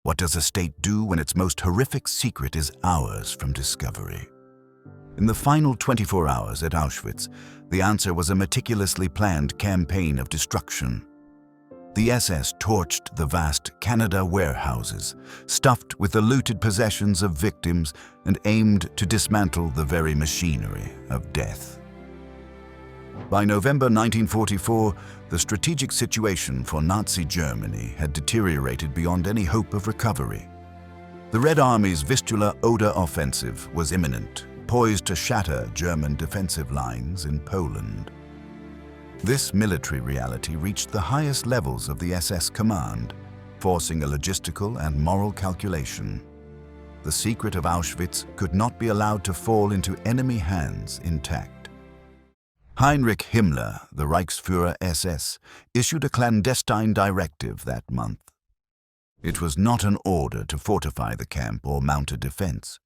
What does a state do when its most horrific secret is hours from discovery? In the final 24 hours at Auschwitz, the answer was a meticulously planned campaign of destruction. The SS torched the vast Kanada warehouses, stuffed with the looted possessions of victims, and aimed to dismantle the very machinery of death. By November 1944, the strategic situation for Nazi Germany had deteriorated beyond any hope of recovery. The Red Army's Vistula-Oder offensive was imminent, poised to shatter German defensive lines in Poland. This military reality reached the highest levels of the SS command, forcing a logistical and moral calculation. The secret of Auschwitz could not be allowed to fall into enemy hands intact. Heinrich Himmler, the Reichsführer SS, issued a clandestine directive that month. It was not an order to fortify the camp or mount a defense.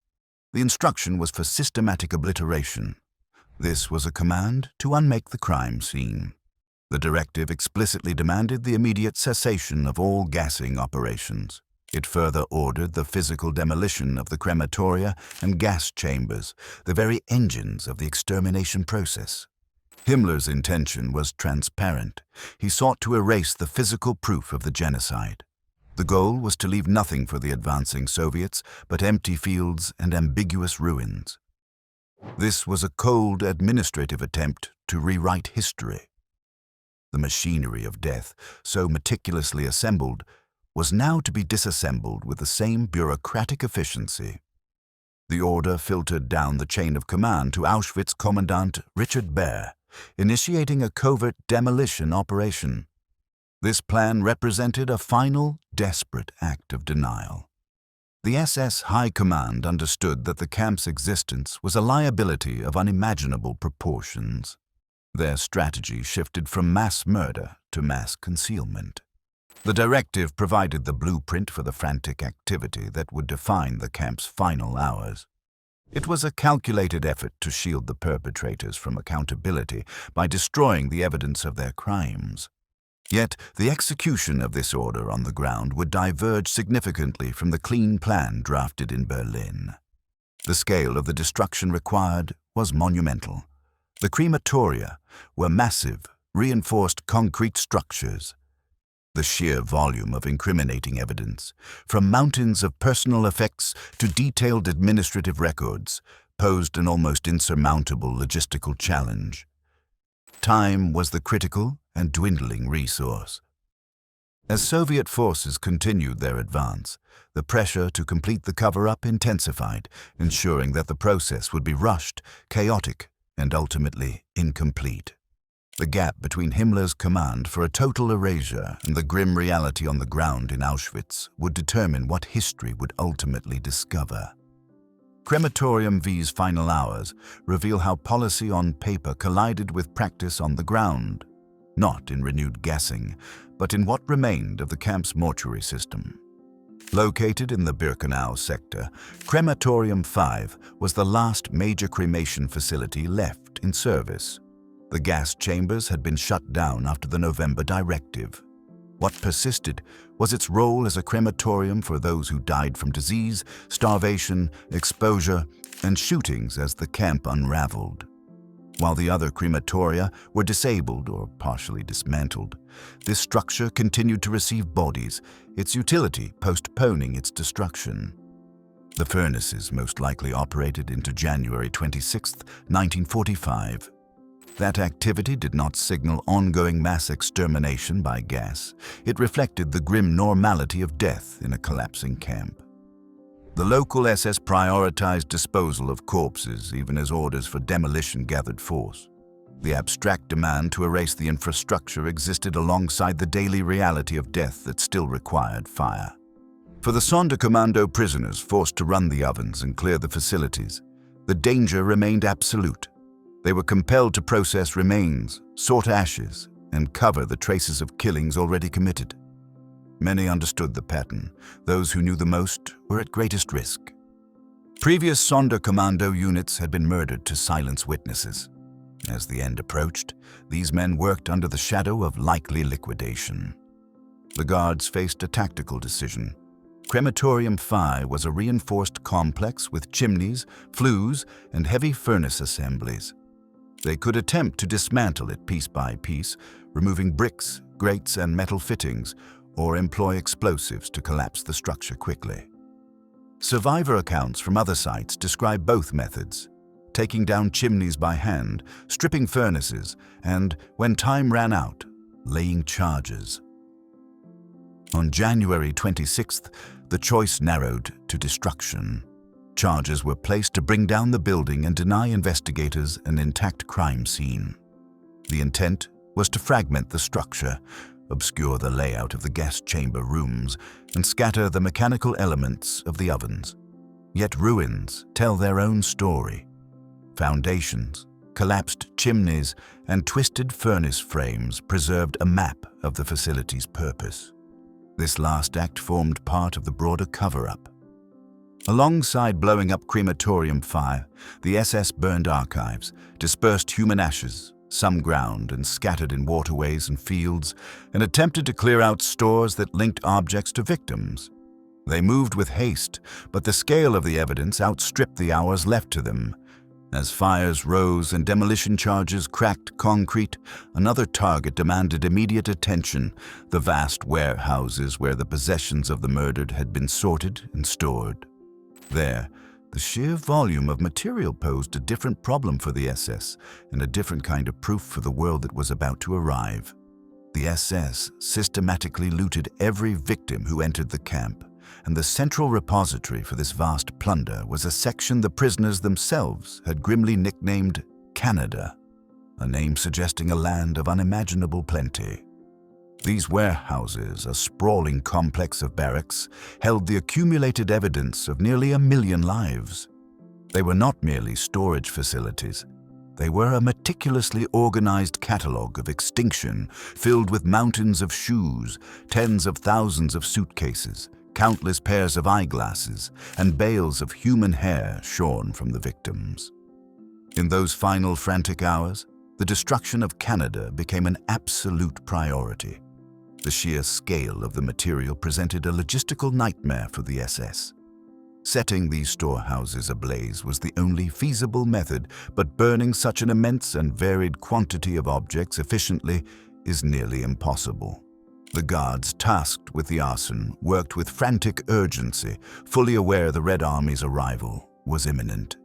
The instruction was for systematic obliteration. This was a command to unmake the crime scene. The directive explicitly demanded the immediate cessation of all gassing operations. It further ordered the physical demolition of the crematoria and gas chambers, the very engines of the extermination process. Himmler's intention was transparent. He sought to erase the physical proof of the genocide. The goal was to leave nothing for the advancing Soviets but empty fields and ambiguous ruins. This was a cold administrative attempt to rewrite history. The machinery of death, so meticulously assembled, was now to be disassembled with the same bureaucratic efficiency. The order filtered down the chain of command to Auschwitz commandant Richard Baer, initiating a covert demolition operation. This plan represented a final, desperate act of denial. The SS High Command understood that the camp's existence was a liability of unimaginable proportions. Their strategy shifted from mass murder to mass concealment. The directive provided the blueprint for the frantic activity that would define the camp's final hours. It was a calculated effort to shield the perpetrators from accountability by destroying the evidence of their crimes. Yet, the execution of this order on the ground would diverge significantly from the clean plan drafted in Berlin. The scale of the destruction required was monumental. The crematoria were massive, reinforced concrete structures. The sheer volume of incriminating evidence, from mountains of personal effects to detailed administrative records, posed an almost insurmountable logistical challenge. Time was the critical and dwindling resource. As Soviet forces continued their advance, the pressure to complete the cover-up intensified, ensuring that the process would be rushed, chaotic, and ultimately incomplete. The gap between Himmler's command for a total erasure and the grim reality on the ground in Auschwitz would determine what history would ultimately discover. Crematorium V's final hours reveal how policy on paper collided with practice on the ground, not in renewed gassing, but in what remained of the camp's mortuary system. Located in the Birkenau sector, Crematorium 5 was the last major cremation facility left in service. The gas chambers had been shut down after the November directive. What persisted was its role as a crematorium for those who died from disease, starvation, exposure, and shootings as the camp unraveled. While the other crematoria were disabled or partially dismantled, this structure continued to receive bodies, its utility postponing its destruction. The furnaces most likely operated into January 26, 1945. That activity did not signal ongoing mass extermination by gas. It reflected the grim normality of death in a collapsing camp. The local SS prioritized disposal of corpses even as orders for demolition gathered force. The abstract demand to erase the infrastructure existed alongside the daily reality of death that still required fire. For the Sonderkommando prisoners forced to run the ovens and clear the facilities, the danger remained absolute. They were compelled to process remains, sort ashes, and cover the traces of killings already committed. Many understood the pattern. Those who knew the most were at greatest risk. Previous Sonderkommando units had been murdered to silence witnesses. As the end approached, these men worked under the shadow of likely liquidation. The guards faced a tactical decision: Crematorium 5 was a reinforced complex with chimneys, flues, and heavy furnace assemblies. They could attempt to dismantle it piece by piece, removing bricks, grates, and metal fittings, or employ explosives to collapse the structure quickly. Survivor accounts from other sites describe both methods, taking down chimneys by hand, stripping furnaces, and, when time ran out, laying charges. On January 26th, the choice narrowed to destruction. Charges were placed to bring down the building and deny investigators an intact crime scene. The intent was to fragment the structure, obscure the layout of the gas chamber rooms, and scatter the mechanical elements of the ovens. Yet ruins tell their own story. Foundations, collapsed chimneys, and twisted furnace frames preserved a map of the facility's purpose. This last act formed part of the broader cover-up. Alongside blowing up Crematorium 5, the SS burned archives, dispersed human ashes, some ground and scattered in waterways and fields, and attempted to clear out stores that linked objects to victims. They moved with haste, but the scale of the evidence outstripped the hours left to them. As fires rose and demolition charges cracked concrete, another target demanded immediate attention: the vast warehouses where the possessions of the murdered had been sorted and stored. There, the sheer volume of material posed a different problem for the SS and a different kind of proof for the world that was about to arrive. The SS systematically looted every victim who entered the camp, and the central repository for this vast plunder was a section the prisoners themselves had grimly nicknamed Kanada, a name suggesting a land of unimaginable plenty. These warehouses, a sprawling complex of barracks, held the accumulated evidence of nearly 1 million lives. They were not merely storage facilities. They were a meticulously organized catalogue of extinction, filled with mountains of shoes, tens of thousands of suitcases, countless pairs of eyeglasses, and bales of human hair shorn from the victims. In those final frantic hours, the destruction of Kanada became an absolute priority. The sheer scale of the material presented a logistical nightmare for the SS. Setting these storehouses ablaze was the only feasible method, but burning such an immense and varied quantity of objects efficiently is nearly impossible. The guards tasked with the arson worked with frantic urgency, fully aware the Red Army's arrival was imminent.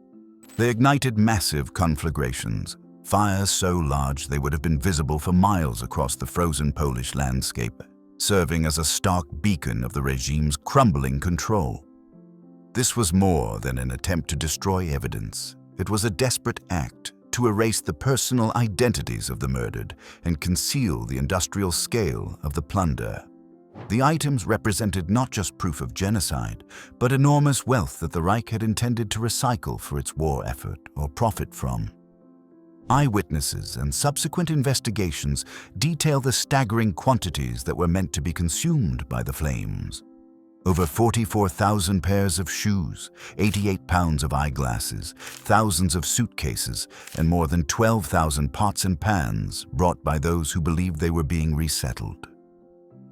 They ignited massive conflagrations, fires so large they would have been visible for miles across the frozen Polish landscape, serving as a stark beacon of the regime's crumbling control. This was more than an attempt to destroy evidence. It was a desperate act to erase the personal identities of the murdered and conceal the industrial scale of the plunder. The items represented not just proof of genocide, but enormous wealth that the Reich had intended to recycle for its war effort or profit from. Eyewitnesses and subsequent investigations detail the staggering quantities that were meant to be consumed by the flames. Over 44,000 pairs of shoes, 88 pounds of eyeglasses, thousands of suitcases, and more than 12,000 pots and pans brought by those who believed they were being resettled.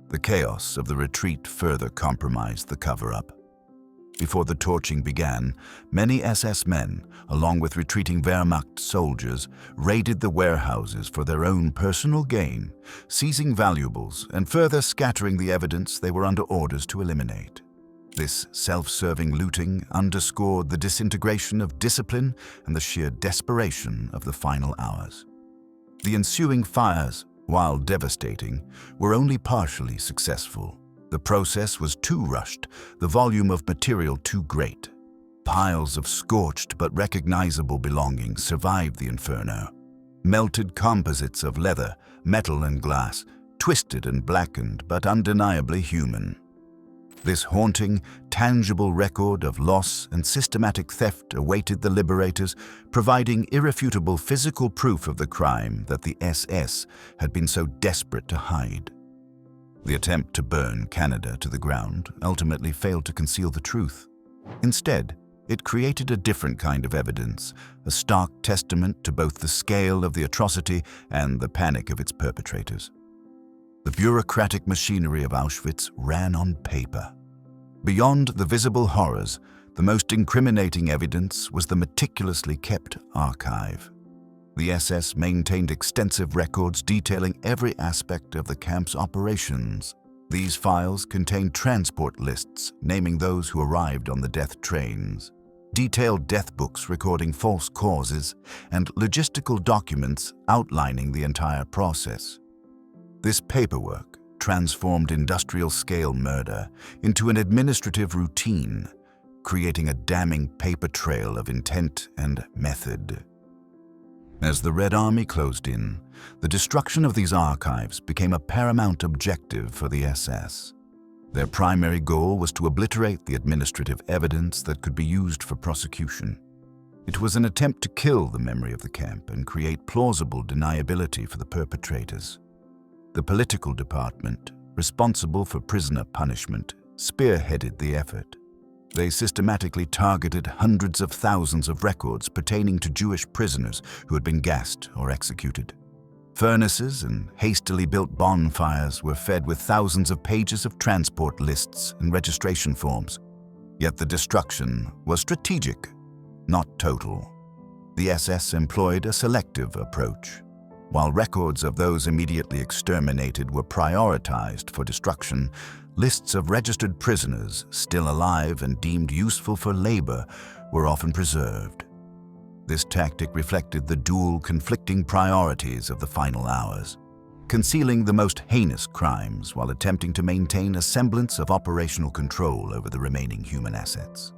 The chaos of the retreat further compromised the cover-up. Before the torching began, many SS men, along with retreating Wehrmacht soldiers, raided the warehouses for their own personal gain, seizing valuables and further scattering the evidence they were under orders to eliminate. This self-serving looting underscored the disintegration of discipline and the sheer desperation of the final hours. The ensuing fires, while devastating, were only partially successful. The process was too rushed, the volume of material too great. Piles of scorched but recognizable belongings survived the inferno. Melted composites of leather, metal, and glass, twisted and blackened but undeniably human. This haunting, tangible record of loss and systematic theft awaited the liberators, providing irrefutable physical proof of the crime that the SS had been so desperate to hide. The attempt to burn Kanada to the ground ultimately failed to conceal the truth. Instead, it created a different kind of evidence, a stark testament to both the scale of the atrocity and the panic of its perpetrators. The bureaucratic machinery of Auschwitz ran on paper. Beyond the visible horrors, the most incriminating evidence was the meticulously kept archive. The SS maintained extensive records detailing every aspect of the camp's operations. These files contained transport lists naming those who arrived on the death trains, detailed death books recording false causes, and logistical documents outlining the entire process. This paperwork transformed industrial-scale murder into an administrative routine, creating a damning paper trail of intent and method. As the Red Army closed in, the destruction of these archives became a paramount objective for the SS. Their primary goal was to obliterate the administrative evidence that could be used for prosecution. It was an attempt to kill the memory of the camp and create plausible deniability for the perpetrators. The political department, responsible for prisoner punishment, spearheaded the effort. They systematically targeted hundreds of thousands of records pertaining to Jewish prisoners who had been gassed or executed. Furnaces and hastily built bonfires were fed with thousands of pages of transport lists and registration forms. Yet the destruction was strategic, not total. The SS employed a selective approach. While records of those immediately exterminated were prioritized for destruction, lists of registered prisoners still alive and deemed useful for labor were often preserved. This tactic reflected the dual conflicting priorities of the final hours, concealing the most heinous crimes while attempting to maintain a semblance of operational control over the remaining human assets.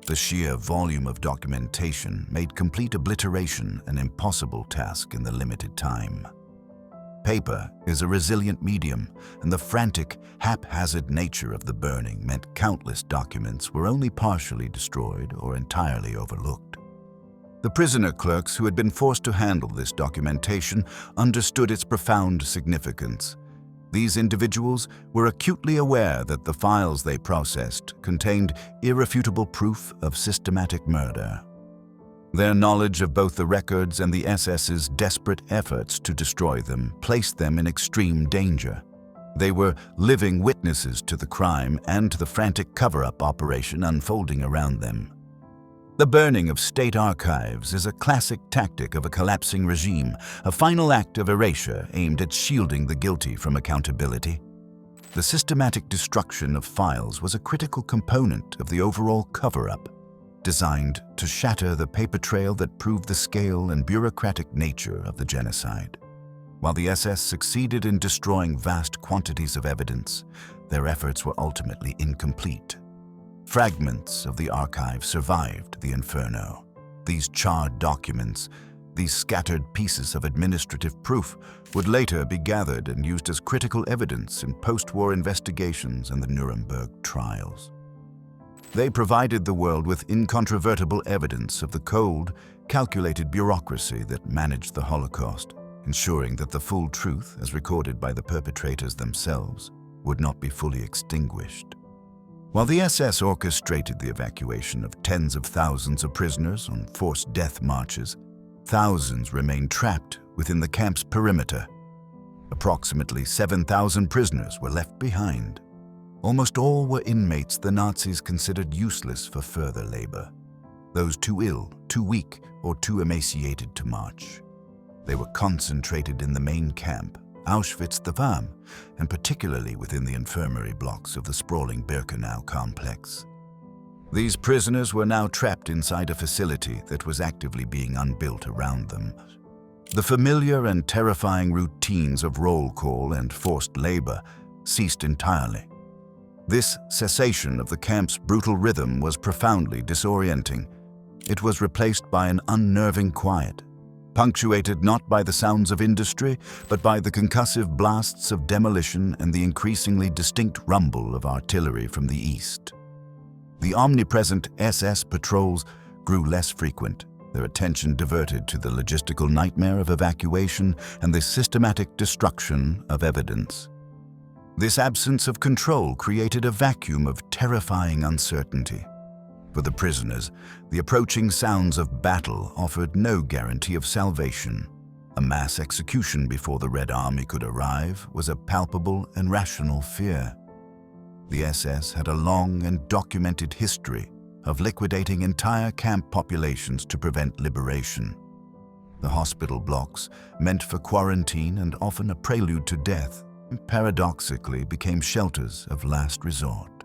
The sheer volume of documentation made complete obliteration an impossible task in the limited time. Paper is a resilient medium, and the frantic, haphazard nature of the burning meant countless documents were only partially destroyed or entirely overlooked. The prisoner clerks who had been forced to handle this documentation understood its profound significance. These individuals were acutely aware that the files they processed contained irrefutable proof of systematic murder. Their knowledge of both the records and the SS's desperate efforts to destroy them placed them in extreme danger. They were living witnesses to the crime and to the frantic cover-up operation unfolding around them. The burning of state archives is a classic tactic of a collapsing regime, a final act of erasure aimed at shielding the guilty from accountability. The systematic destruction of files was a critical component of the overall cover-up, designed to shatter the paper trail that proved the scale and bureaucratic nature of the genocide. While the SS succeeded in destroying vast quantities of evidence, their efforts were ultimately incomplete. Fragments of the archive survived the inferno. These charred documents, these scattered pieces of administrative proof, would later be gathered and used as critical evidence in post-war investigations and the Nuremberg trials. They provided the world with incontrovertible evidence of the cold, calculated bureaucracy that managed the Holocaust, ensuring that the full truth, as recorded by the perpetrators themselves, would not be fully extinguished. While the SS orchestrated the evacuation of tens of thousands of prisoners on forced death marches, thousands remained trapped within the camp's perimeter. Approximately 7,000 prisoners were left behind. Almost all were inmates the Nazis considered useless for further labor, those too ill, too weak, or too emaciated to march. They were concentrated in the main camp, Auschwitz the Warm, and particularly within the infirmary blocks of the sprawling Birkenau complex. These prisoners were now trapped inside a facility that was actively being unbuilt around them. The familiar and terrifying routines of roll call and forced labor ceased entirely. This cessation of the camp's brutal rhythm was profoundly disorienting. It was replaced by an unnerving quiet, punctuated not by the sounds of industry, but by the concussive blasts of demolition and the increasingly distinct rumble of artillery from the east. The omnipresent SS patrols grew less frequent, their attention diverted to the logistical nightmare of evacuation and the systematic destruction of evidence. This absence of control created a vacuum of terrifying uncertainty. For the prisoners, the approaching sounds of battle offered no guarantee of salvation. A mass execution before the Red Army could arrive was a palpable and rational fear. The SS had a long and documented history of liquidating entire camp populations to prevent liberation. The hospital blocks, meant for quarantine and often a prelude to death, paradoxically became shelters of last resort.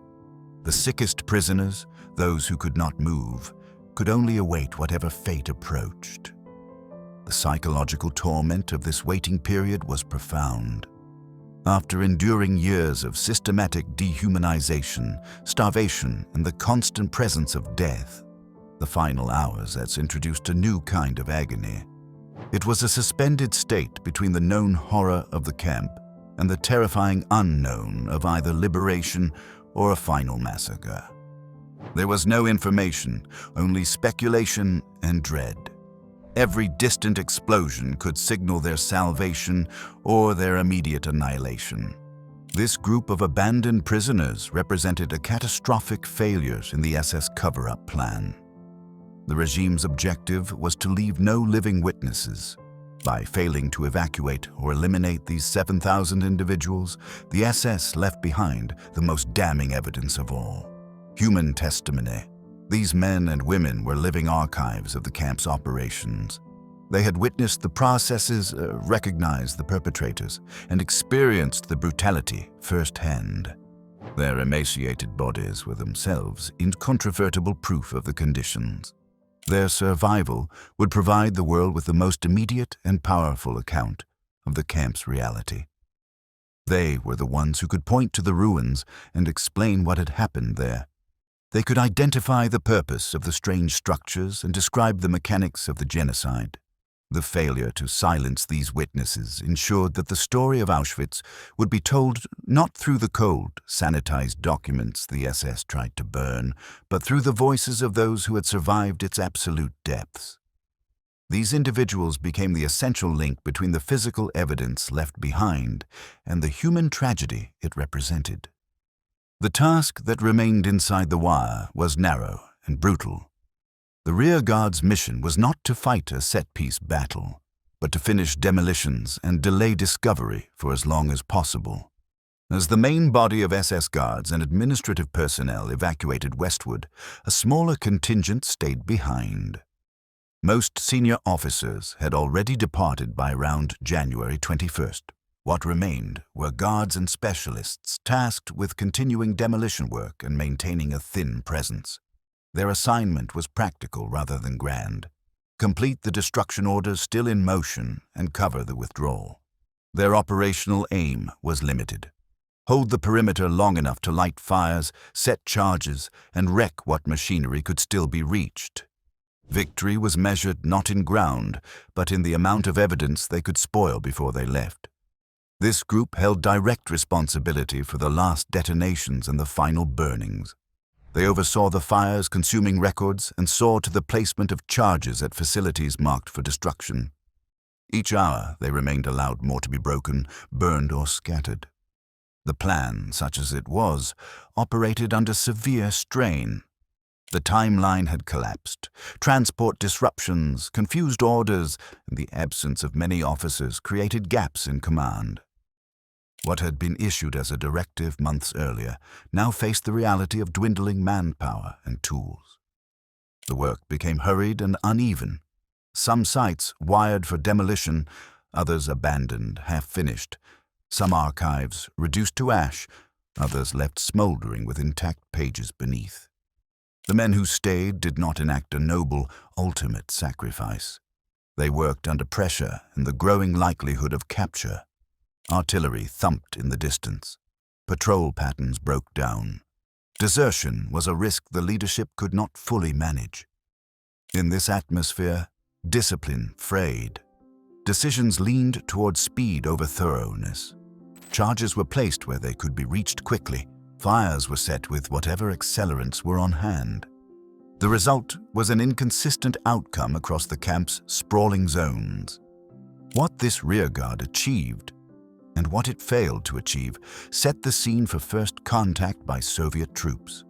The sickest prisoners, those who could not move, could only await whatever fate approached. The psychological torment of this waiting period was profound. After enduring years of systematic dehumanization, starvation, and the constant presence of death, the final hours has introduced a new kind of agony. It was a suspended state between the known horror of the camp and the terrifying unknown of either liberation or a final massacre. There was no information, only speculation and dread. Every distant explosion could signal their salvation or their immediate annihilation. This group of abandoned prisoners represented a catastrophic failure in the SS cover-up plan. The regime's objective was to leave no living witnesses. By failing to evacuate or eliminate these 7,000 individuals, the SS left behind the most damning evidence of all: human testimony. These men and women were living archives of the camp's operations. They had witnessed the processes, recognized the perpetrators, and experienced the brutality firsthand. Their emaciated bodies were themselves incontrovertible proof of the conditions. Their survival would provide the world with the most immediate and powerful account of the camp's reality. They were the ones who could point to the ruins and explain what had happened there. They could identify the purpose of the strange structures and describe the mechanics of the genocide. The failure to silence these witnesses ensured that the story of Auschwitz would be told not through the cold, sanitized documents the SS tried to burn, but through the voices of those who had survived its absolute depths. These individuals became the essential link between the physical evidence left behind and the human tragedy it represented. The task that remained inside the wire was narrow and brutal. The rear guard's mission was not to fight a set-piece battle, but to finish demolitions and delay discovery for as long as possible. As the main body of SS guards and administrative personnel evacuated westward, a smaller contingent stayed behind. Most senior officers had already departed by around January 21st. What remained were guards and specialists tasked with continuing demolition work and maintaining a thin presence. Their assignment was practical rather than grand. Complete the destruction orders still in motion and cover the withdrawal. Their operational aim was limited. Hold the perimeter long enough to light fires, set charges, and wreck what machinery could still be reached. Victory was measured not in ground, but in the amount of evidence they could spoil before they left. This group held direct responsibility for the last detonations and the final burnings. They oversaw the fires consuming records and saw to the placement of charges at facilities marked for destruction. Each hour they remained allowed more to be broken, burned, or scattered. The plan, such as it was, operated under severe strain. The timeline had collapsed. Transport disruptions, confused orders, and the absence of many officers created gaps in command. What had been issued as a directive months earlier now faced the reality of dwindling manpower and tools. The work became hurried and uneven. Some sites wired for demolition, others abandoned, half-finished. Some archives reduced to ash, others left smoldering with intact pages beneath. The men who stayed did not enact a noble, ultimate sacrifice. They worked under pressure and the growing likelihood of capture. Artillery thumped in the distance. Patrol patterns broke down. Desertion was a risk the leadership could not fully manage. In this atmosphere, discipline frayed. Decisions leaned toward speed over thoroughness. Charges were placed where they could be reached quickly. Fires were set with whatever accelerants were on hand. The result was an inconsistent outcome across the camp's sprawling zones. What this rearguard achieved, and what it failed to achieve, set the scene for first contact by Soviet troops.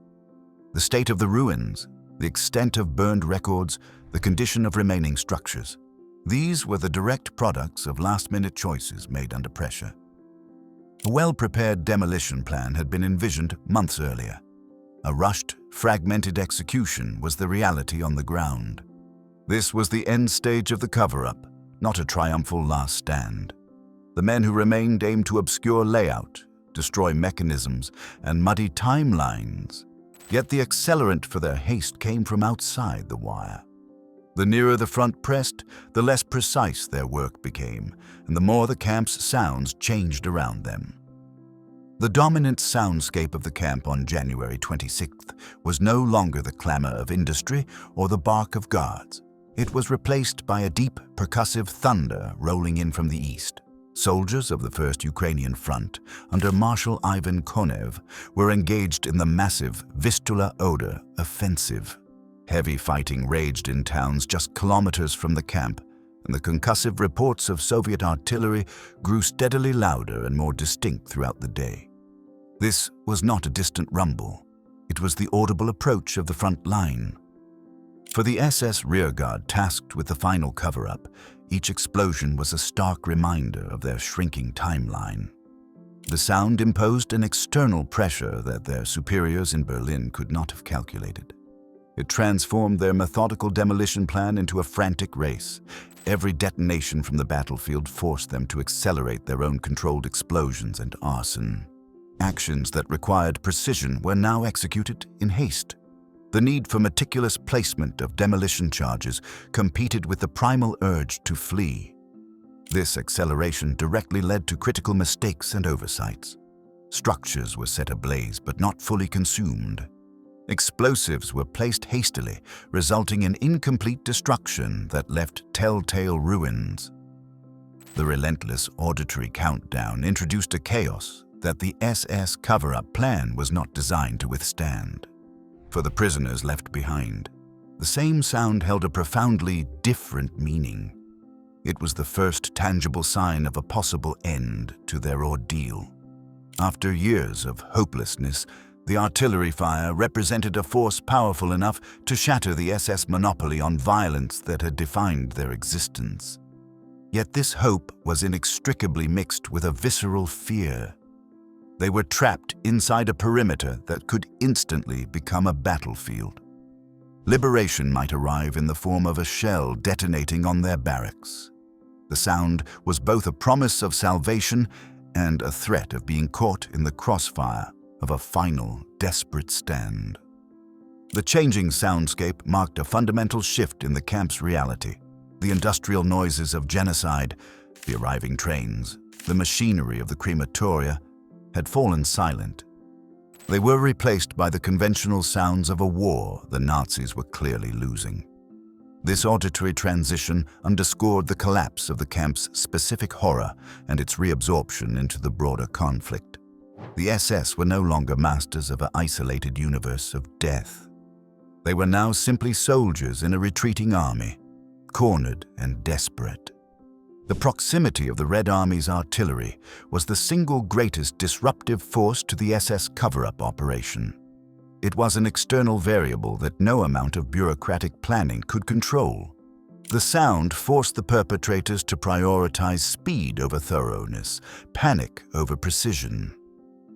The state of the ruins, the extent of burned records, the condition of remaining structures. These were the direct products of last-minute choices made under pressure. A well-prepared demolition plan had been envisioned months earlier. A rushed, fragmented execution was the reality on the ground. This was the end stage of the cover-up, not a triumphal last stand. The men who remained aimed to obscure layout, destroy mechanisms, and muddy timelines. Yet the accelerant for their haste came from outside the wire. The nearer the front pressed, the less precise their work became, and the more the camp's sounds changed around them. The dominant soundscape of the camp on January 26th was no longer the clamor of industry or the bark of guards. It was replaced by a deep, percussive thunder rolling in from the east. Soldiers of the First Ukrainian Front, under Marshal Ivan Konev, were engaged in the massive Vistula Oder offensive. Heavy fighting raged in towns just kilometers from the camp, and the concussive reports of Soviet artillery grew steadily louder and more distinct throughout the day. This was not a distant rumble. It was the audible approach of the front line. For the SS rearguard tasked with the final cover-up, each explosion was a stark reminder of their shrinking timeline. The sound imposed an external pressure that their superiors in Berlin could not have calculated. It transformed their methodical demolition plan into a frantic race. Every detonation from the battlefield forced them to accelerate their own controlled explosions and arson. Actions that required precision were now executed in haste. The need for meticulous placement of demolition charges competed with the primal urge to flee. This acceleration directly led to critical mistakes and oversights. Structures were set ablaze but not fully consumed. Explosives were placed hastily, resulting in incomplete destruction that left telltale ruins. The relentless auditory countdown introduced a chaos that the SS cover-up plan was not designed to withstand. For the prisoners left behind, the same sound held a profoundly different meaning. It was the first tangible sign of a possible end to their ordeal. After years of hopelessness, the artillery fire represented a force powerful enough to shatter the SS monopoly on violence that had defined their existence. Yet this hope was inextricably mixed with a visceral fear. They were trapped inside a perimeter that could instantly become a battlefield. Liberation might arrive in the form of a shell detonating on their barracks. The sound was both a promise of salvation and a threat of being caught in the crossfire of a final, desperate stand. The changing soundscape marked a fundamental shift in the camp's reality. The industrial noises of genocide, the arriving trains, the machinery of the crematoria, had fallen silent. They were replaced by the conventional sounds of a war the Nazis were clearly losing. This auditory transition underscored the collapse of the camp's specific horror and its reabsorption into the broader conflict. The SS were no longer masters of an isolated universe of death. They were now simply soldiers in a retreating army, cornered and desperate. The proximity of the Red Army's artillery was the single greatest disruptive force to the SS cover-up operation. It was an external variable that no amount of bureaucratic planning could control. The sound forced the perpetrators to prioritize speed over thoroughness, panic over precision.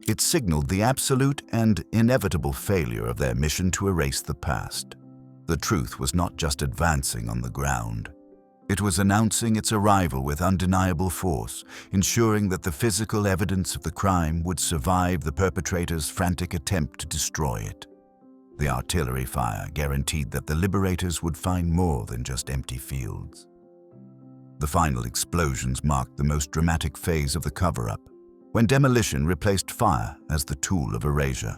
It signaled the absolute and inevitable failure of their mission to erase the past. The truth was not just advancing on the ground. It was announcing its arrival with undeniable force, ensuring that the physical evidence of the crime would survive the perpetrator's frantic attempt to destroy it. The artillery fire guaranteed that the liberators would find more than just empty fields. The final explosions marked the most dramatic phase of the cover-up, when demolition replaced fire as the tool of erasure.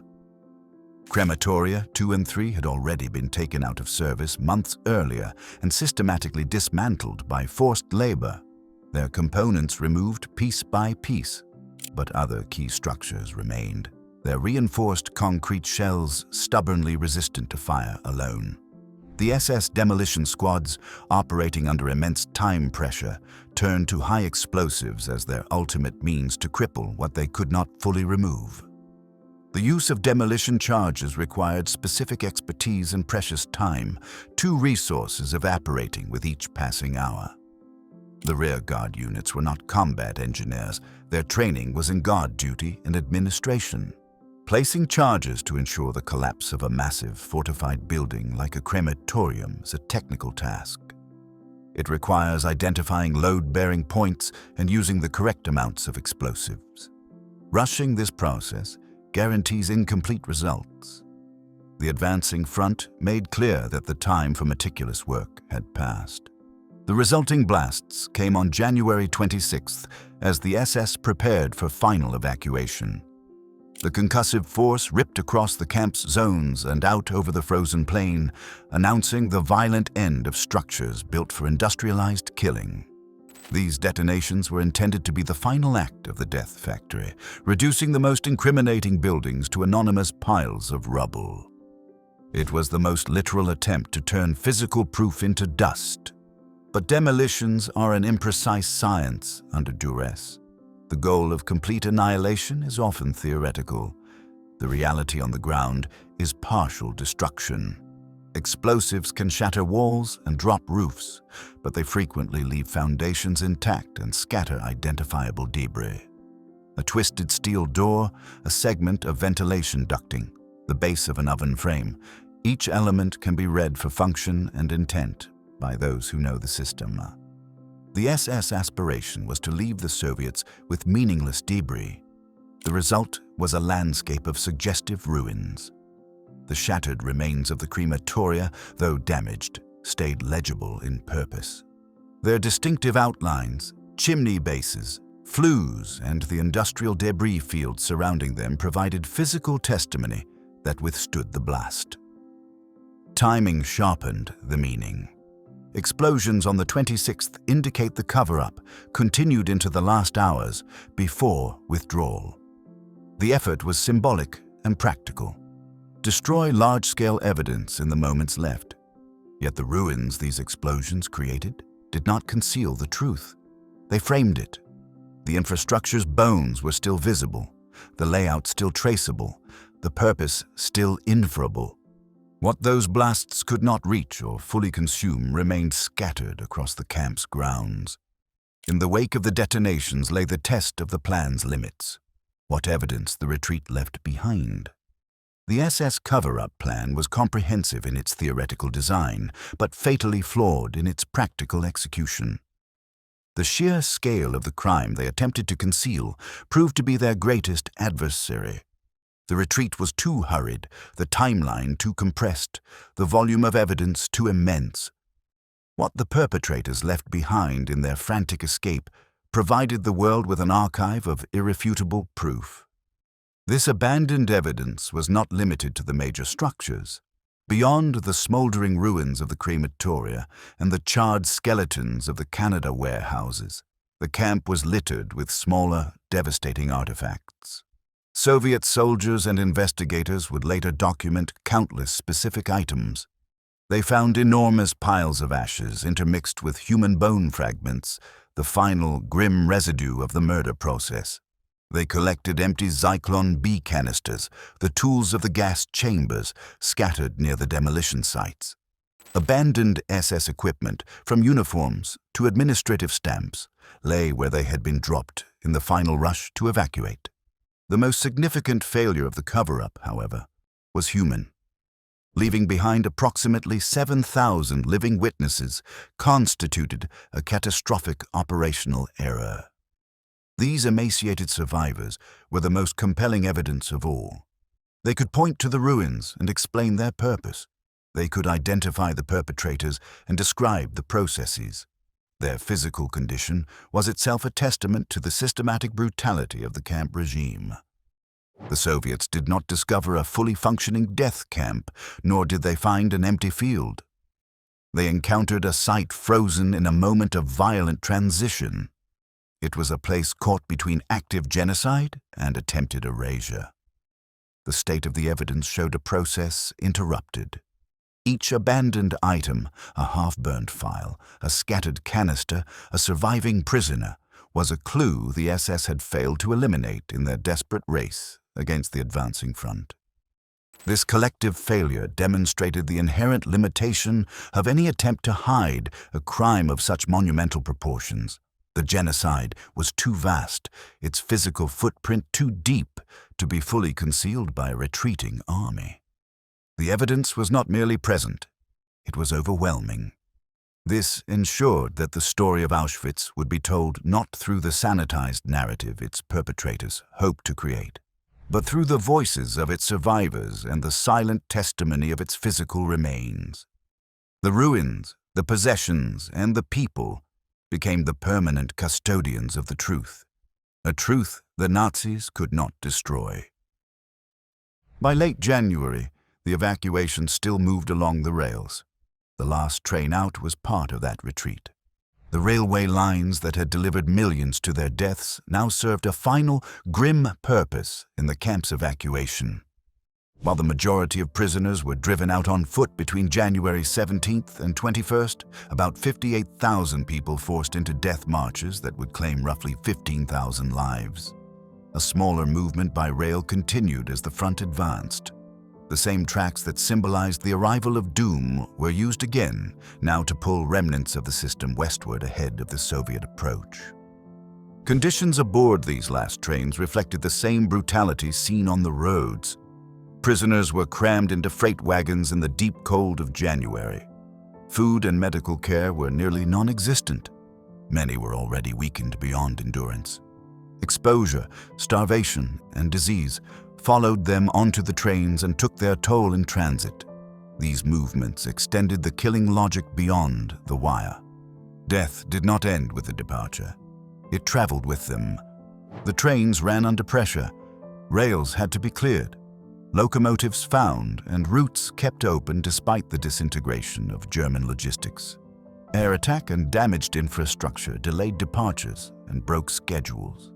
Crematoria 2 and 3 had already been taken out of service months earlier and systematically dismantled by forced labor, their components removed piece by piece. But other key structures remained, their reinforced concrete shells stubbornly resistant to fire alone. The SS demolition squads, operating under immense time pressure, turned to high explosives as their ultimate means to cripple what they could not fully remove. The use of demolition charges required specific expertise and precious time, two resources evaporating with each passing hour. The rearguard units were not combat engineers, Their training was in guard duty and administration. Placing charges to ensure the collapse of a massive fortified building like a crematorium is a technical task. It requires identifying load-bearing points and using the correct amounts of explosives. Rushing this process guarantees incomplete results. The advancing front made clear that the time for meticulous work had passed. The resulting blasts came on January 26th as the SS prepared for final evacuation. The concussive force ripped across the camp's zones and out over the frozen plain, announcing the violent end of structures built for industrialized killing. These detonations were intended to be the final act of the death factory, reducing the most incriminating buildings to anonymous piles of rubble. It was the most literal attempt to turn physical proof into dust. But demolitions are an imprecise science under duress. The goal of complete annihilation is often theoretical. The reality on the ground is partial destruction. Explosives can shatter walls and drop roofs, but they frequently leave foundations intact and scatter identifiable debris. A twisted steel door, a segment of ventilation ducting, the base of an oven frame, each element can be read for function and intent by those who know the system. The SS aspiration was to leave the Soviets with meaningless debris. The result was a landscape of suggestive ruins. The shattered remains of the crematoria, though damaged, stayed legible in purpose. Their distinctive outlines, chimney bases, flues, and the industrial debris fields surrounding them provided physical testimony that withstood the blast. Timing sharpened the meaning. Explosions on the 26th indicate the cover-up continued into the last hours before withdrawal. The effort was symbolic and practical. Destroy large-scale evidence in the moments left. Yet the ruins these explosions created did not conceal the truth. They framed it. The infrastructure's bones were still visible, the layout still traceable, the purpose still inferable. What those blasts could not reach or fully consume remained scattered across the camp's grounds. In the wake of the detonations lay the test of the plan's limits. What evidence the retreat left behind? The SS cover-up plan was comprehensive in its theoretical design, but fatally flawed in its practical execution. The sheer scale of the crime they attempted to conceal proved to be their greatest adversary. The retreat was too hurried, the timeline too compressed, the volume of evidence too immense. What the perpetrators left behind in their frantic escape provided the world with an archive of irrefutable proof. This abandoned evidence was not limited to the major structures. Beyond the smoldering ruins of the crematoria and the charred skeletons of the Kanada warehouses, the camp was littered with smaller, devastating artifacts. Soviet soldiers and investigators would later document countless specific items. They found enormous piles of ashes intermixed with human bone fragments, the final grim residue of the murder process. They collected empty Zyklon B canisters, the tools of the gas chambers, scattered near the demolition sites. Abandoned SS equipment, from uniforms to administrative stamps, lay where they had been dropped in the final rush to evacuate. The most significant failure of the cover-up, however, was human. Leaving behind approximately 7,000 living witnesses constituted a catastrophic operational error. These emaciated survivors were the most compelling evidence of all. They could point to the ruins and explain their purpose. They could identify the perpetrators and describe the processes. Their physical condition was itself a testament to the systematic brutality of the camp regime. The Soviets did not discover a fully functioning death camp, nor did they find an empty field. They encountered a site frozen in a moment of violent transition. It was a place caught between active genocide and attempted erasure. The state of the evidence showed a process interrupted. Each abandoned item, a half-burnt file, a scattered canister, a surviving prisoner, was a clue the SS had failed to eliminate in their desperate race against the advancing front. This collective failure demonstrated the inherent limitation of any attempt to hide a crime of such monumental proportions. The genocide was too vast, its physical footprint too deep to be fully concealed by a retreating army. The evidence was not merely present, it was overwhelming. This ensured that the story of Auschwitz would be told not through the sanitized narrative its perpetrators hoped to create, but through the voices of its survivors and the silent testimony of its physical remains. The ruins, the possessions, and the people became the permanent custodians of the truth, a truth the Nazis could not destroy. By late January, the evacuation still moved along the rails. The last train out was part of that retreat. The railway lines that had delivered millions to their deaths now served a final, grim purpose in the camp's evacuation. While the majority of prisoners were driven out on foot between January 17th and 21st, about 58,000 people forced into death marches that would claim roughly 15,000 lives. A smaller movement by rail continued as the front advanced. The same tracks that symbolized the arrival of doom were used again, now to pull remnants of the system westward ahead of the Soviet approach. Conditions aboard these last trains reflected the same brutality seen on the roads. Prisoners were crammed into freight wagons in the deep cold of January. Food and medical care were nearly non-existent. Many were already weakened beyond endurance. Exposure, starvation, and disease followed them onto the trains and took their toll in transit. These movements extended the killing logic beyond the wire. Death did not end with the departure. It traveled with them. The trains ran under pressure. Rails had to be cleared. Locomotives found and routes kept open despite the disintegration of German logistics. Air attack and damaged infrastructure delayed departures and broke schedules.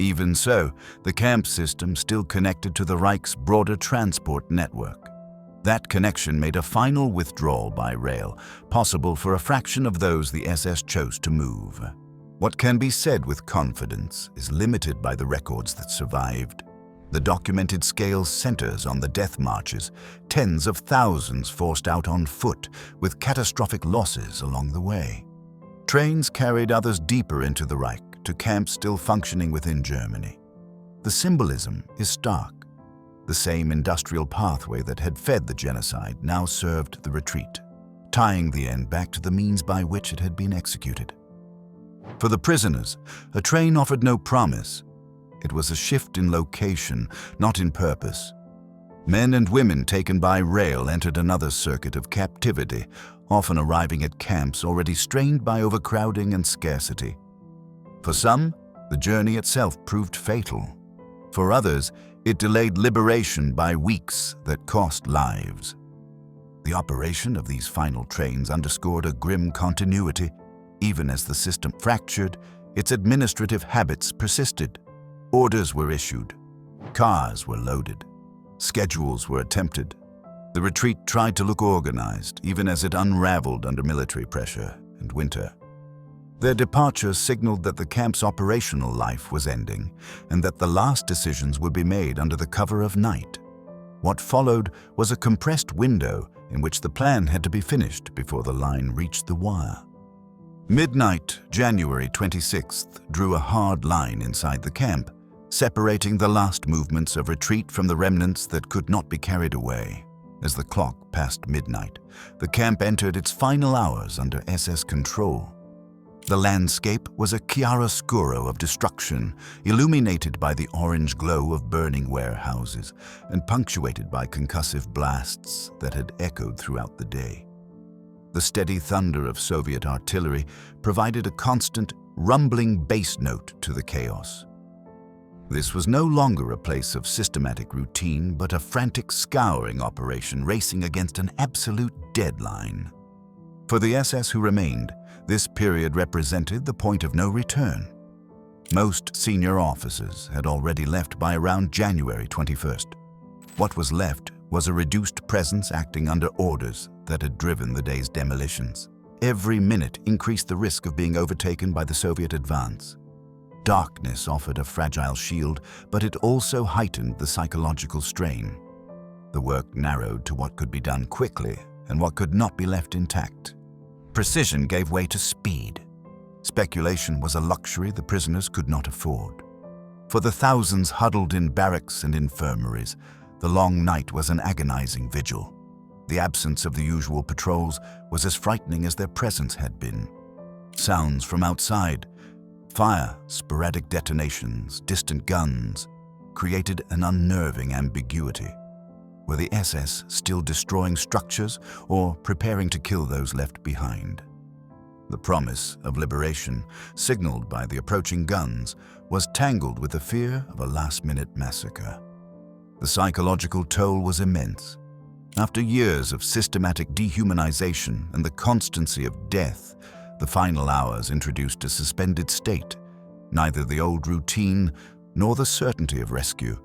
Even so, the camp system still connected to the Reich's broader transport network. That connection made a final withdrawal by rail possible for a fraction of those the SS chose to move. What can be said with confidence is limited by the records that survived. The documented scale centers on the death marches, tens of thousands forced out on foot, with catastrophic losses along the way. Trains carried others deeper into the Reich, to camps still functioning within Germany. The symbolism is stark. The same industrial pathway that had fed the genocide now served the retreat, tying the end back to the means by which it had been executed. For the prisoners, a train offered no promise. It was a shift in location, not in purpose. Men and women taken by rail entered another circuit of captivity, often arriving at camps already strained by overcrowding and scarcity. For some, the journey itself proved fatal. For others, it delayed liberation by weeks that cost lives. The operation of these final trains underscored a grim continuity. Even as the system fractured, its administrative habits persisted. Orders were issued. Cars were loaded. Schedules were attempted. The retreat tried to look organized, even as it unraveled under military pressure and winter. Their departure signaled that the camp's operational life was ending, and that the last decisions would be made under the cover of night. What followed was a compressed window in which the plan had to be finished before the line reached the wire. Midnight, January 26th, drew a hard line inside the camp, separating the last movements of retreat from the remnants that could not be carried away. As the clock passed midnight, the camp entered its final hours under SS control. The landscape was a chiaroscuro of destruction, illuminated by the orange glow of burning warehouses and punctuated by concussive blasts that had echoed throughout the day. The steady thunder of Soviet artillery provided a constant, rumbling bass note to the chaos. This was no longer a place of systematic routine, but a frantic scouring operation racing against an absolute deadline. For the SS who remained, this period represented the point of no return. Most senior officers had already left by around January 21st. What was left was a reduced presence acting under orders that had driven the day's demolitions. Every minute increased the risk of being overtaken by the Soviet advance. Darkness offered a fragile shield, but it also heightened the psychological strain. The work narrowed to what could be done quickly and what could not be left intact. Precision gave way to speed. Speculation was a luxury the prisoners could not afford. For the thousands huddled in barracks and infirmaries, the long night was an agonizing vigil. The absence of the usual patrols was as frightening as their presence had been. Sounds from outside, fire, sporadic detonations, distant guns, created an unnerving ambiguity. Were the SS still destroying structures or preparing to kill those left behind? The promise of liberation, signaled by the approaching guns, was tangled with the fear of a last-minute massacre. The psychological toll was immense. After years of systematic dehumanization and the constancy of death, the final hours introduced a suspended state, neither the old routine nor the certainty of rescue.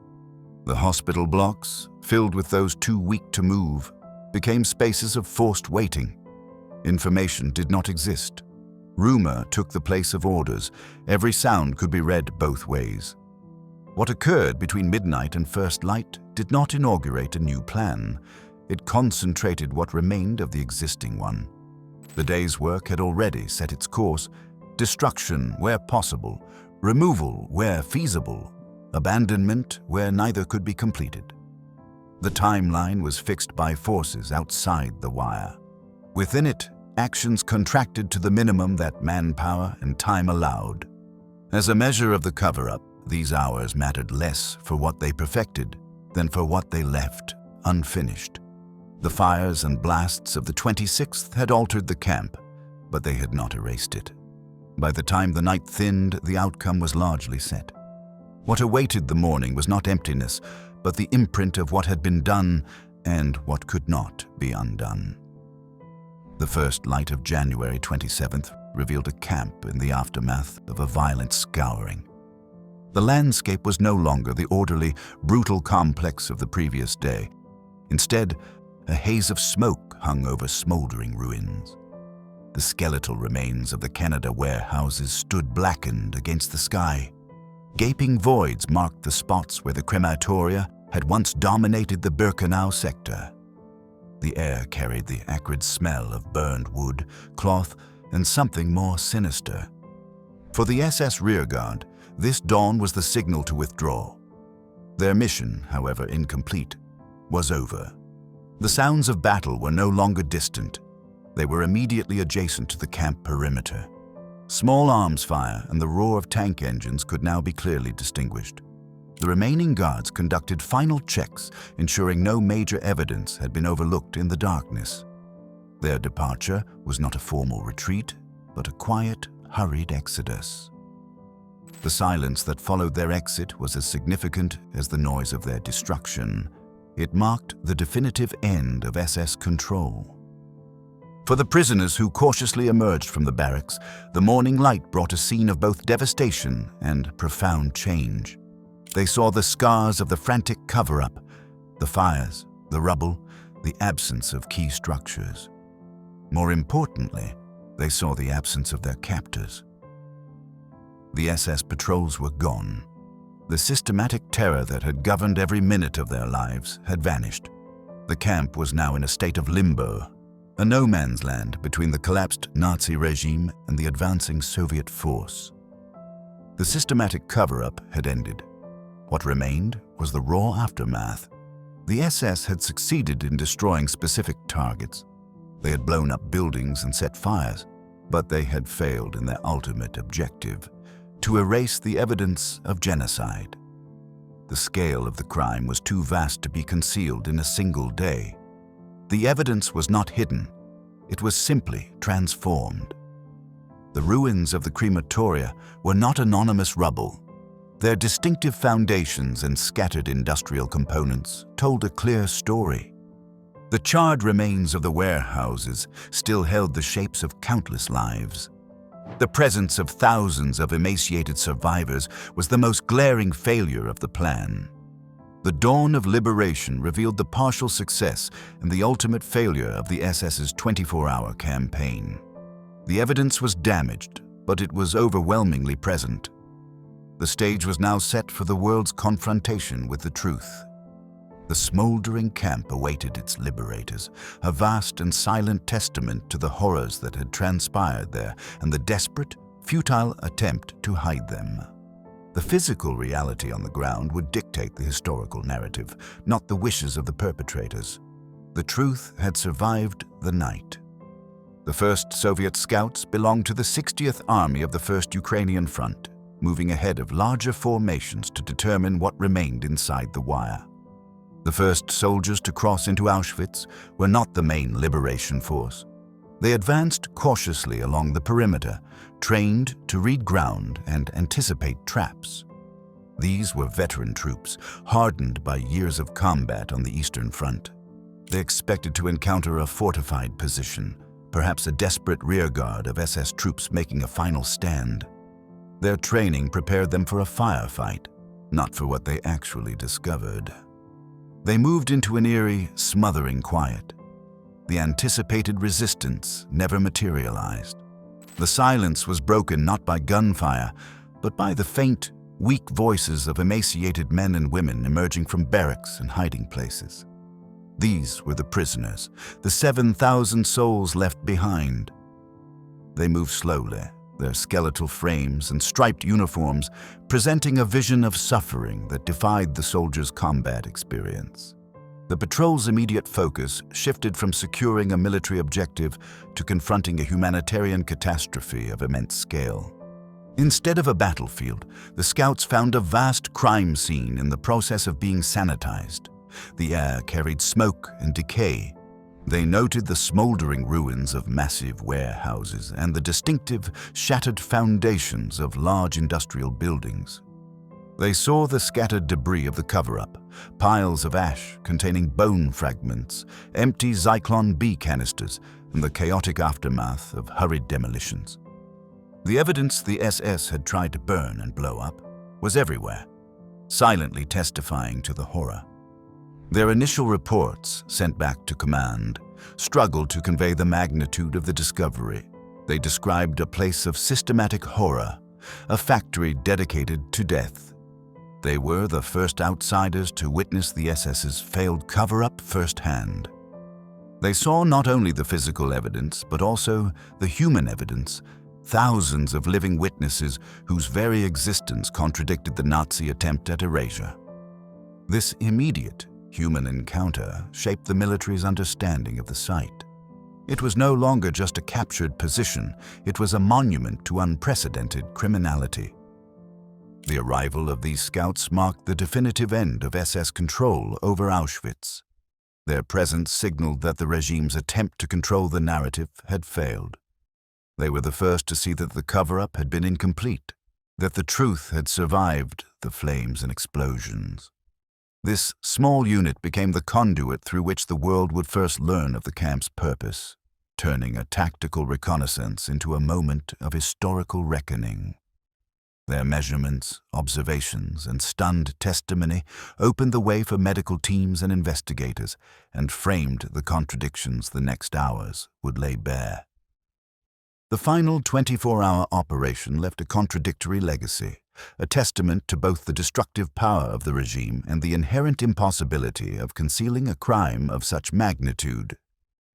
The hospital blocks, filled with those too weak to move, became spaces of forced waiting. Information did not exist. Rumor took the place of orders. Every sound could be read both ways. What occurred between midnight and first light did not inaugurate a new plan. It concentrated what remained of the existing one. The day's work had already set its course: destruction where possible, removal where feasible, abandonment where neither could be completed. The timeline was fixed by forces outside the wire. Within it, actions contracted to the minimum that manpower and time allowed. As a measure of the cover-up, these hours mattered less for what they perfected than for what they left unfinished. The fires and blasts of the 26th had altered the camp, but they had not erased it. By the time the night thinned, the outcome was largely set. What awaited the morning was not emptiness, but the imprint of what had been done and what could not be undone. The first light of January 27th revealed a camp in the aftermath of a violent scouring. The landscape was no longer the orderly, brutal complex of the previous day. Instead, a haze of smoke hung over smoldering ruins. The skeletal remains of the Kanada warehouses stood blackened against the sky. Gaping voids marked the spots where the crematoria had once dominated the Birkenau sector. The air carried the acrid smell of burned wood, cloth, and something more sinister. For the SS rearguard, this dawn was the signal to withdraw. Their mission, however incomplete, was over. The sounds of battle were no longer distant. They were immediately adjacent to the camp perimeter. Small arms fire and the roar of tank engines could now be clearly distinguished. The remaining guards conducted final checks, ensuring no major evidence had been overlooked in the darkness. Their departure was not a formal retreat, but a quiet, hurried exodus. The silence that followed their exit was as significant as the noise of their destruction. It marked the definitive end of SS control. For the prisoners who cautiously emerged from the barracks, the morning light brought a scene of both devastation and profound change. They saw the scars of the frantic cover-up, the fires, the rubble, the absence of key structures. More importantly, they saw the absence of their captors. The SS patrols were gone. The systematic terror that had governed every minute of their lives had vanished. The camp was now in a state of limbo, a no-man's land between the collapsed Nazi regime and the advancing Soviet force. The systematic cover-up had ended. What remained was the raw aftermath. The SS had succeeded in destroying specific targets. They had blown up buildings and set fires, but they had failed in their ultimate objective: to erase the evidence of genocide. The scale of the crime was too vast to be concealed in a single day. The evidence was not hidden. It was simply transformed. The ruins of the crematoria were not anonymous rubble. Their distinctive foundations and scattered industrial components told a clear story. The charred remains of the warehouses still held the shapes of countless lives. The presence of thousands of emaciated survivors was the most glaring failure of the plan. The dawn of liberation revealed the partial success and the ultimate failure of the SS's 24-hour campaign. The evidence was damaged, but it was overwhelmingly present. The stage was now set for the world's confrontation with the truth. The smoldering camp awaited its liberators, a vast and silent testament to the horrors that had transpired there and the desperate, futile attempt to hide them. The physical reality on the ground would dictate the historical narrative, not the wishes of the perpetrators. The truth had survived the night. The first Soviet scouts belonged to the 60th Army of the First Ukrainian Front, moving ahead of larger formations to determine what remained inside the wire. The first soldiers to cross into Auschwitz were not the main liberation force. They advanced cautiously along the perimeter, trained to read ground and anticipate traps. These were veteran troops, hardened by years of combat on the Eastern Front. They expected to encounter a fortified position, perhaps a desperate rearguard of SS troops making a final stand. Their training prepared them for a firefight, not for what they actually discovered. They moved into an eerie, smothering quiet. The anticipated resistance never materialized. The silence was broken not by gunfire, but by the faint, weak voices of emaciated men and women emerging from barracks and hiding places. These were the prisoners, the 7,000 souls left behind. They moved slowly, their skeletal frames and striped uniforms presenting a vision of suffering that defied the soldiers' combat experience. The patrol's immediate focus shifted from securing a military objective to confronting a humanitarian catastrophe of immense scale. Instead of a battlefield, the scouts found a vast crime scene in the process of being sanitized. The air carried smoke and decay. They noted the smoldering ruins of massive warehouses and the distinctive, shattered foundations of large industrial buildings. They saw the scattered debris of the cover-up, piles of ash containing bone fragments, empty Zyklon B canisters, and the chaotic aftermath of hurried demolitions. The evidence the SS had tried to burn and blow up was everywhere, silently testifying to the horror. Their initial reports, sent back to command, struggled to convey the magnitude of the discovery. They described a place of systematic horror, a factory dedicated to death. They were the first outsiders to witness the SS's failed cover-up firsthand. They saw not only the physical evidence, but also the human evidence, thousands of living witnesses whose very existence contradicted the Nazi attempt at erasure. This immediate human encounter shaped the military's understanding of the site. It was no longer just a captured position, it was a monument to unprecedented criminality. The arrival of these scouts marked the definitive end of SS control over Auschwitz. Their presence signaled that the regime's attempt to control the narrative had failed. They were the first to see that the cover-up had been incomplete, that the truth had survived the flames and explosions. This small unit became the conduit through which the world would first learn of the camp's purpose, turning a tactical reconnaissance into a moment of historical reckoning. Their measurements, observations, and stunned testimony opened the way for medical teams and investigators and framed the contradictions the next hours would lay bare. The final 24-hour operation left a contradictory legacy, a testament to both the destructive power of the regime and the inherent impossibility of concealing a crime of such magnitude.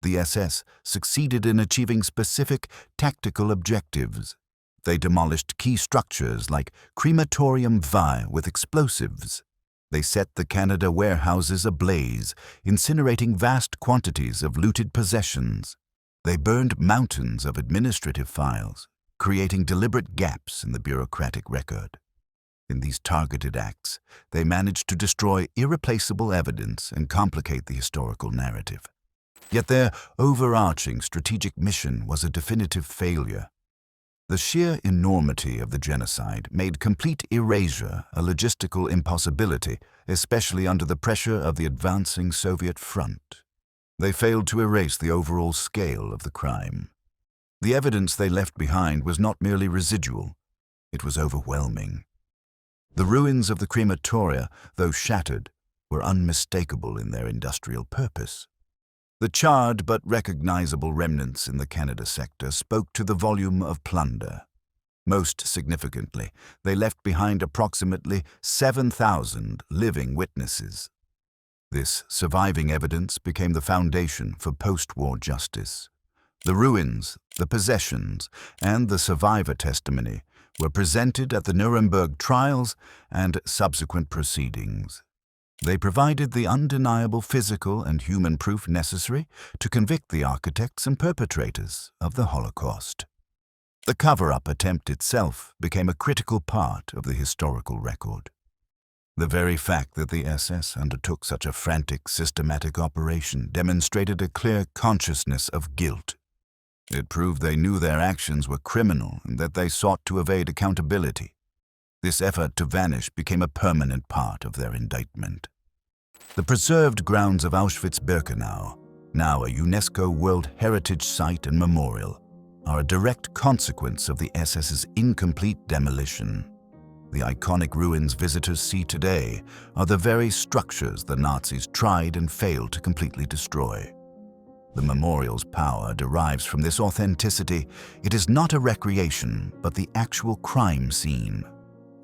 The SS succeeded in achieving specific tactical objectives. They demolished key structures like crematorium V with explosives. They set the Kanada warehouses ablaze, incinerating vast quantities of looted possessions. They burned mountains of administrative files, creating deliberate gaps in the bureaucratic record. In these targeted acts, they managed to destroy irreplaceable evidence and complicate the historical narrative. Yet their overarching strategic mission was a definitive failure. The sheer enormity of the genocide made complete erasure a logistical impossibility, especially under the pressure of the advancing Soviet front. They failed to erase the overall scale of the crime. The evidence they left behind was not merely residual, it was overwhelming. The ruins of the crematoria, though shattered, were unmistakable in their industrial purpose. The charred but recognizable remnants in the Kanada sector spoke to the volume of plunder. Most significantly, they left behind approximately 7,000 living witnesses. This surviving evidence became the foundation for post-war justice. The ruins, the possessions, and the survivor testimony were presented at the Nuremberg trials and subsequent proceedings. They provided the undeniable physical and human proof necessary to convict the architects and perpetrators of the Holocaust. The cover-up attempt itself became a critical part of the historical record. The very fact that the SS undertook such a frantic, systematic operation demonstrated a clear consciousness of guilt. It proved they knew their actions were criminal and that they sought to evade accountability. This effort to vanish became a permanent part of their indictment. The preserved grounds of Auschwitz-Birkenau, now a UNESCO World Heritage Site and Memorial, are a direct consequence of the SS's incomplete demolition. The iconic ruins visitors see today are the very structures the Nazis tried and failed to completely destroy. The memorial's power derives from this authenticity. It is not a recreation, but the actual crime scene,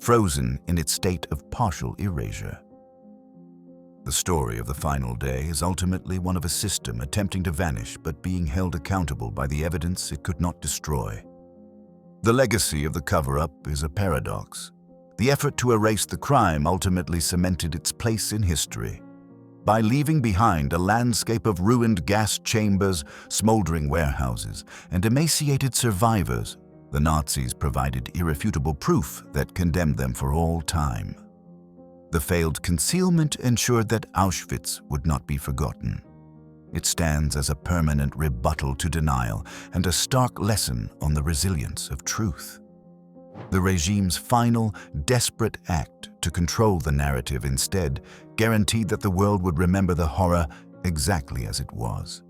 frozen in its state of partial erasure. The story of the final day is ultimately one of a system attempting to vanish but being held accountable by the evidence it could not destroy. The legacy of the cover-up is a paradox. The effort to erase the crime ultimately cemented its place in history. By leaving behind a landscape of ruined gas chambers, smoldering warehouses, and emaciated survivors, the Nazis provided irrefutable proof that condemned them for all time. The failed concealment ensured that Auschwitz would not be forgotten. It stands as a permanent rebuttal to denial and a stark lesson on the resilience of truth. The regime's final, desperate act to control the narrative instead guaranteed that the world would remember the horror exactly as it was.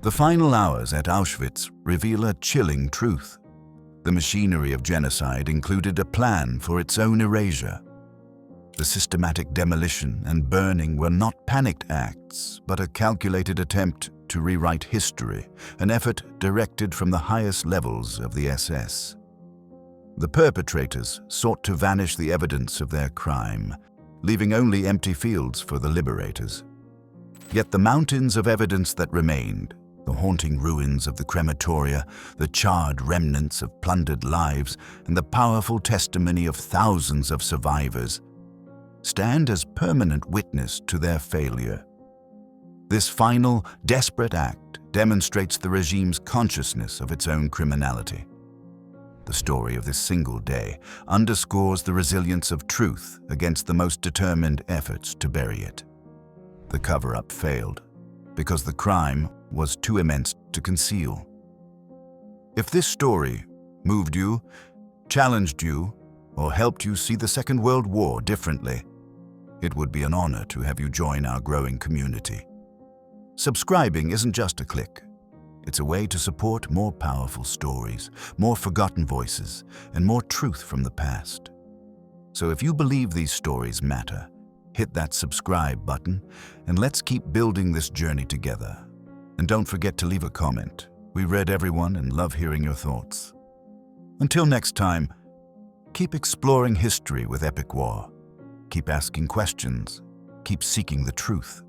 The final hours at Auschwitz reveal a chilling truth. The machinery of genocide included a plan for its own erasure. The systematic demolition and burning were not panicked acts, but a calculated attempt to rewrite history, an effort directed from the highest levels of the SS. The perpetrators sought to vanish the evidence of their crime, leaving only empty fields for the liberators. Yet the mountains of evidence that remained, the haunting ruins of the crematoria, the charred remnants of plundered lives, and the powerful testimony of thousands of survivors, stand as permanent witness to their failure. This final, desperate act demonstrates the regime's consciousness of its own criminality. The story of this single day underscores the resilience of truth against the most determined efforts to bury it. The cover-up failed because the crime was too immense to conceal. If this story moved you, challenged you, or helped you see the Second World War differently, it would be an honor to have you join our growing community. Subscribing isn't just a click. It's a way to support more powerful stories, more forgotten voices, and more truth from the past. So if you believe these stories matter, hit that subscribe button, and let's keep building this journey together. And don't forget to leave a comment. We read everyone and love hearing your thoughts. Until next time, keep exploring history with Epic War. Keep asking questions. Keep seeking the truth.